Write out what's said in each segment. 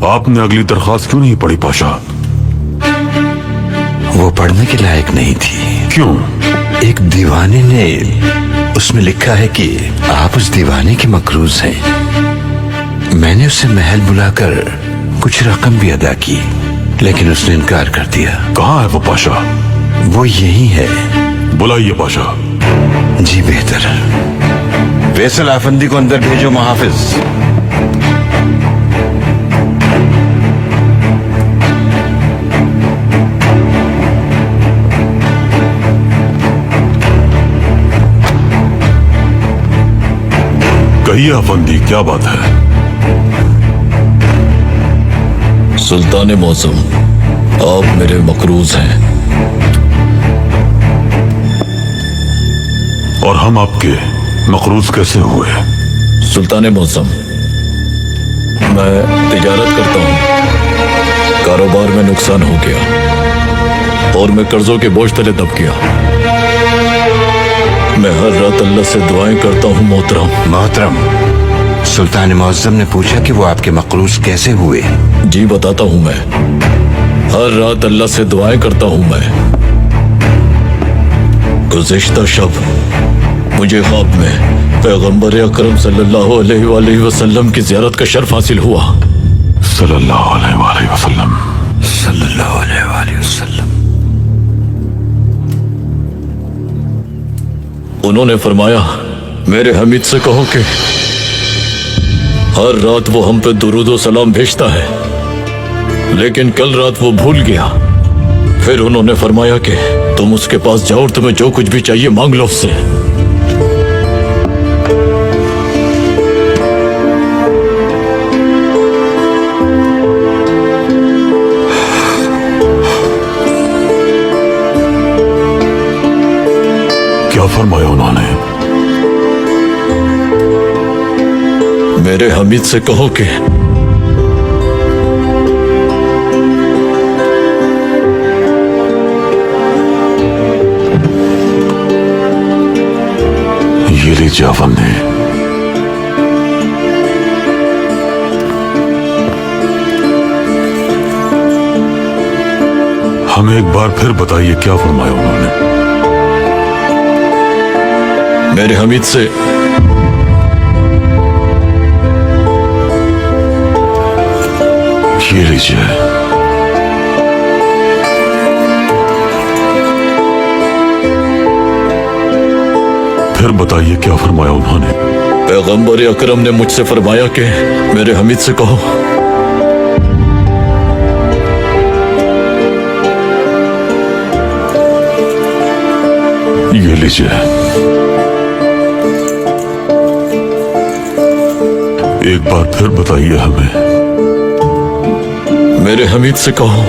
आपने अगली दरख्वास्त क्यों नहीं पढ़ी पाशा? वो पढ़ने के लायक नहीं थी। क्यों? एक दीवाने ने उसमें लिखा है कि आप उस दीवाने के मकरूज हैं। मैंने उसे महल बुलाकर कुछ रकम भी अदा की, लेकिन उसने इनकार कर दिया। कहाँ है वो पाशा? वो यही है। बुलाइए पाशा। जी बेहतर। फैसल आफंदी को अंदर भेजो महाफिज। कहिए आफंदी, क्या बात है? सुल्तान मौसम, आप मेरे मकरूज हैं और हम आपके मकरूज कैसे हुए? सुल्तान मौसम, मैं तिजारत करता हूँ, कारोबार में नुकसान हो गया और मैं कर्जों के बोझ तले दब गया। मैं हर रात अल्लाह से दुआएं करता हूँ मोहतरम, सुल्तान मौसम ने पूछा कि वो आपके मकरूज कैसे हुए। जी बताता हूँ मैं। हर रात अल्लाह से दुआएं करता हूँ मैं। गुज़िश्ता शब मुझे ख्वाब में पैगंबर अकरम सल्लल्लाहु अलैहि वसल्लम की ज़ियारत का शर्फ हासिल हुआ। सल्लल्लाहु अलैहि वसल्लम। सल्लल्लाहु अलैहि वसल्लम। उन्होंने फरमाया, मेरे हमीद से कहो कि हर रात वो हम पे दुरूद सलाम भेजता है, लेकिन कल रात वो भूल गया। फिर उन्होंने फरमाया कि तुम उसके पास जाओ और तुम्हें जो कुछ भी चाहिए मांग लो उससे। क्या फरमाया उन्होंने? मेरे हमीद से कहो कि ये लीजिए आफंदी। हमें एक बार फिर बताइए, क्या फरमाया उन्होंने? मेरे हमीद से ये लीजिए। फिर बताइए, क्या फरमाया उन्होंने? पैगंबर अकरम ने मुझसे फरमाया कि मेरे हमीद से कहो ये लीजिए। एक बार फिर बताइए हमें। मेरे हमीद से कहो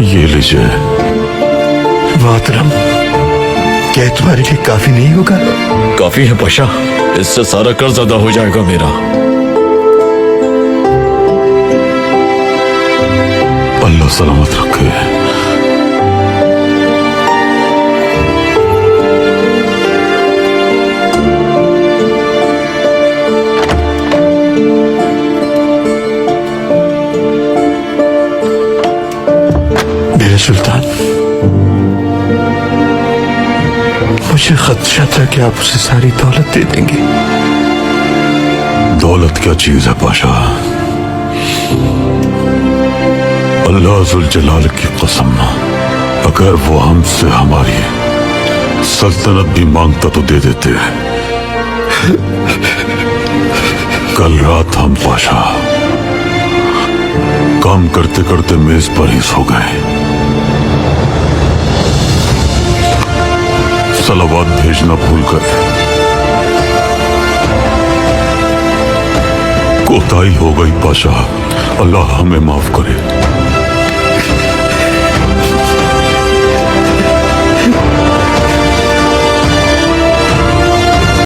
ये लीजिए। मोहतरम, क्या तुम्हारे लिए काफी नहीं होगा? काफी है पाशा, इससे सारा कर्ज अदा हो जाएगा मेरा। अल्लाह सलामत रखे। मेरे सुल्तान, मुझे खदशा था कि आप उसे सारी दौलत दे देंगे। दौलत क्या चीज है पाशा? अल्लाह जुल जलाल की कसम, अगर वो हमसे हमारी सल्तनत भी मांगता तो दे देते। कल रात हम पाशा काम करते करते मेज पर ही सो गए। सलावात भेजना भूलकर कोताही हो गई पाशा, अल्लाह हमें माफ करे।